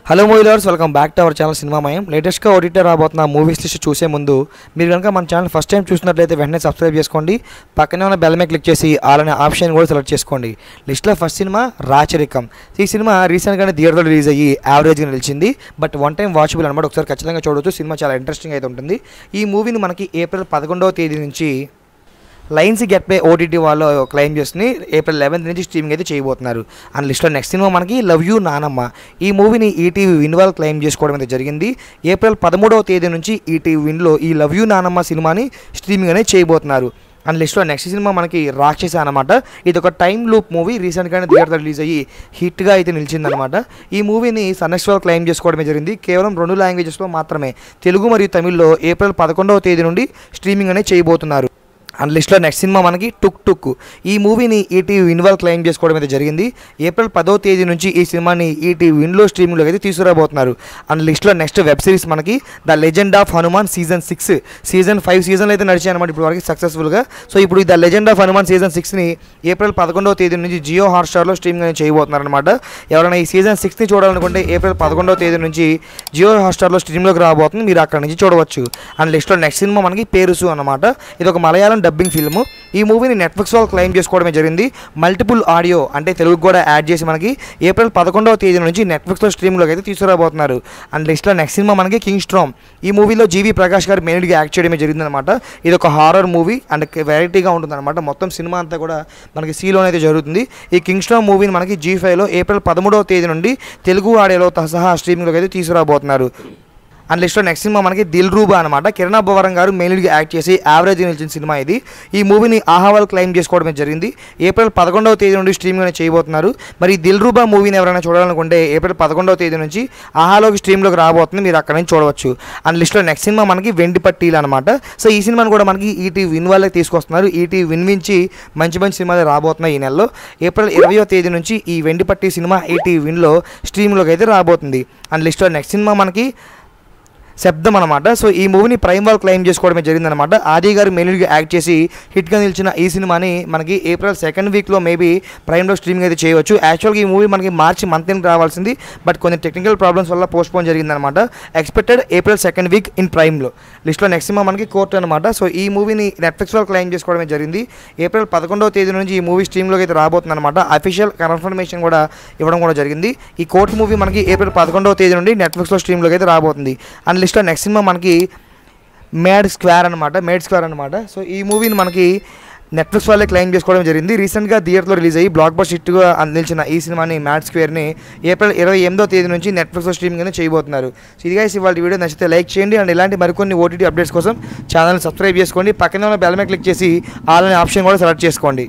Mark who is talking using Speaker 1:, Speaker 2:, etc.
Speaker 1: Hello movie lovers, welcome back to our channel Cinemamayam. లేటెస్ట్గా OTT రాబోతున్న movies list చూసే ముందు మీరు కనుక మన ఛానల్ ఫస్ట్ టైం చూసినట్లయితే వెంటనే సబ్స్క్రైబ్ చేసుకోండి. పక్కనే ఉన్న బెల్ మీద క్లిక్ చేసి ఆల్ అనే ఆప్షన్ కూడా సెలెక్ట్ చేసుకోండి. లిస్ట్లో ఫస్ట్ సినిమా రాచరికం. ఈ సినిమా రీసెంట్గానే థియేటర్లో రిలీజ్ అయ్యి యావరేజ్గా నిలిచింది. బట్ వన్ టైం వాచబుల్ అనమాట. ఒకసారి ఖచ్చితంగా చూడవచ్చు. సినిమా చాలా ఇంట్రెస్టింగ్ అయితే ఉంటుంది. ఈ మూవీని మనకి ఏప్రిల్ 11వ తేదీ నుంచి లైన్స్ గెట్ పే ఓటీటీ వాళ్ళు క్లెయిమ్ చేసి ఏప్రిల్ 11th నుంచి స్ట్రీమింగ్ అయితే చేయబోతున్నారు. అండ్ లిస్ట్లో నెక్స్ట్ సినిమా మనకి లవ్ యూ నానమ్మ. ఈ మూవీని ఈటీవీ విన్ వాళ్ళు క్లెయిమ్ చేసుకోవడం అయితే జరిగింది. ఏప్రిల్ 13వ తేదీ నుంచి ఈటీవీ విన్లో ఈ లవ్ యూ నానమ్మ సినిమాని స్ట్రీమింగ్ అనేది చేయబోతున్నారు. అండ్ లిస్ట్లో నెక్స్ట్ సినిమా మనకి రాక్షస అనమాట. ఇది ఒక టైమ్ లూప్ మూవీ. రీసెంట్గానే థియేటర్లో రిలీజ్ అయ్యి హిట్గా అయితే నిలిచిందనమాట. ఈ మూవీని సన్నెక్స్ వాళ్ళు క్లెయిమ్ చేసుకోవడమే జరిగింది. కేవలం 2 లాంగ్వేజెస్లో మాత్రమే, తెలుగు మరియు తమిళ్లో ఏప్రిల్ 11వ తేదీ నుండి స్ట్రీమింగ్ అనేది చేయబోతున్నారు. అండ్ లిస్ట్లో నెక్స్ట్ సినిమా మనకి టుక్ టుక్. ఈ మూవీని ఈటీవీ విన్ వాళ్ళు క్లెయిమ్ చేసుకోవడం అయితే జరిగింది. ఏప్రిల్ 10వ తేదీ నుంచి ఈ సినిమాని ఈటీవీ విన్లో స్ట్రీమింగ్లోకి అయితే తీసుకురాబోతున్నారు. అండ్ లిస్ట్లో నెక్స్ట్ వెబ్ సిరీస్ మనకి the legend of Hanuman season 6. Season 5 సీజన్లు అయితే నడిచాయి అనమాట ఇప్పుడు వరకు సక్సెస్ఫుల్గా. సో ఇప్పుడు the legend of Hanuman season 6ని ఏప్రిల్ 11వ తేదీ నుంచి జియో హాట్స్టార్లో స్ట్రీమింగ్ అనేది చేయబోతున్నారు అనమాట. ఎవరైనా ఈ సీజన్ 6ని చూడాలనుకుంటే ఏప్రిల్ 11వ తేదీ నుంచి జియో హాట్స్టార్లో స్ట్రీమ్లోకి రాబోతుంది. మీరు అక్కడ నుంచి చూడవచ్చు. అండ్ లిస్ట్లో నెక్స్ట్ సినిమా మనకి పేరుసు అనమాట. ఇది ఒక మలయాళం డబ్బింగ్ ఫిల్మ్. ఈ మూవీని నెట్ఫ్లిక్స్ వాళ్ళు క్లెయిమ్ చేసుకోవడమే జరిగింది. మల్టిపుల్ ఆడియో అంటే తెలుగు కూడా యాడ్ చేసి మనకి ఏప్రిల్ 11వ తేదీ నుంచి నెట్ఫ్లిక్స్లో స్ట్రీమ్లోకి అయితే తీసుకురాబోతున్నారు. అండ్ లిస్ట్లో నెక్స్ట్ సినిమా మనకి కింగ్ స్ట్రామ్. ఈ మూవీలో జీవి ప్రకాష్ గారు మెయిన్గా యాక్ట్ చేయడమే జరిగిందనమాట. ఇది ఒక హారర్ మూవీ అండ్ వెరైటీగా ఉంటుందన్నమాట. మొత్తం సినిమా అంతా కూడా మనకి సీలోనైతే జరుగుతుంది. ఈ కింగ్ స్ట్రామ్ మూవీని మనకి G5లో ఏప్రిల్ 13వ తేదీ నుండి తెలుగు ఆడియోలో సహా స్ట్రీమింగ్లోకి అయితే తీసుకురాబోతున్నారు. అండ్ లిస్ట్లో నెక్స్ట్ సినిమా మనకి దిల్ రూబా అనమాట. కిరణ్ అబ్బవరం గారు మెయిన్గా యాక్ట్ చేసి యావరేజ్ నిలిచిన సినిమా ఇది. ఈ మూవీని ఆహా వాళ్ళు క్లెయిమ్ చేసుకోవడమే జరిగింది. ఏప్రిల్ 11వ తేదీ నుండి స్ట్రీమింగ్ చేయబోతున్నారు. మరి దిల్ రూబా మూవీని ఎవరైనా చూడాలనుకుంటే ఏప్రిల్ 11వ తేదీ నుంచి ఆహాలోకి స్ట్రీమ్లోకి రాబోతుంది. మీరు అక్కడ నుంచి చూడవచ్చు. అండ్ లిస్ట్లో నెక్స్ట్ సినిమా మనకి వెండి పట్టీలు అనమాట. సో ఈ సినిమాని కూడా మనకి ఈటీవీ విన్ వాళ్ళే తీసుకొస్తున్నారు. ఈటీవీ విన్ నుంచి మంచి మంచి సినిమాలు రాబోతున్నాయి ఈ నెలలో. ఏప్రిల్ 20వ తేదీ నుంచి ఈ వెండి పట్టీ సినిమా ఈటీవీ విన్లో స్ట్రీమ్లోకి అయితే రాబోతుంది. అండ్ లిస్ట్లో నెక్స్ట్ సినిమా మనకి శబ్దం అనమాట. సో ఈ మూవీని ప్రైమ్ వాళ్ళు క్లెయిమ్ చేసుకోవడమే జరిగిందనమాట. ఆది గారు మెయిన్గా యాక్ట్ చేసి హిట్గా నిలిచిన ఈ సినిమాని మనకి ఏప్రిల్ 2nd వీక్లో మేబీ ప్రైమ్లో స్ట్రీమింగ్ అయితే చేయవచ్చు. యాక్చువల్గా ఈ మూవీ మనకి మార్చి మంత్ రావాల్సింది. బట్ కొన్ని టెక్నికల్ ప్రాబ్లమ్స్ వల్ల పోస్ట్పోన్ జరిగిందనమాట. Expected April 2nd week in ప్రైమ్లో. లిస్ట్లో నెక్స్ట్ సినిమా మనకి కోర్ట్ అనమాట. సో ఈ మూవీని నెట్ఫ్లిక్స్ వాళ్ళు క్లెయిమ్ చేసుకోవడమే జరిగింది. ఏప్రిల్ 11వ తేదీ నుంచి ఈ మూవీ స్ట్రీమ్లోకి అయితే రాబోతుంది అనమాట. అఫీషియల్ కన్ఫర్మేషన్ కూడా ఇవ్వడం కూడా జరిగింది. ఈ కోర్ట్ మూవీ మనకి ఏప్రిల్ 11వ తేదీ నుండి నెట్ఫ్లిక్స్లో స్ట్రీమ్లోకి అయితే రాబోతుంది. అండ్ లిస్ట్లో నెక్స్ట్ సినిమా మనకి మేడ్ స్క్వేర్ అనమాట. సో ఈ మూవీని మనకి నెట్ఫ్లిక్స్ వాళ్ళే క్లెయిమ్ చేసుకోవడం జరిగింది. రీసెంట్గా థియేటర్లో రిలీజ్ అయ్యి బ్లాక్ బస్టర్ హిట్గా అందించిన ఈ సినిమాని మేడ్ స్క్వేర్ని ఏప్రిల్ 28వ తేదీ నుంచి నెట్ఫ్లిక్స్లో స్ట్రీమింగ్ అనేది చేయబోతున్నారు. సో ఇది గైస్ ఇవాళ వీడియో నచ్చితే లైక్ చేయండి. అండ్ ఇలాంటి మరికొన్ని ఓటీటీ అప్డేట్స్ కోసం ఛానల్ సబ్స్క్రైబ్ చేసుకోండి. పక్కనే ఉన్న బెల్ మీద క్లిక్ చేసి ఆల్ అనే ఆప్షన్ కూడా సెలెక్ట్ చేసుకోండి.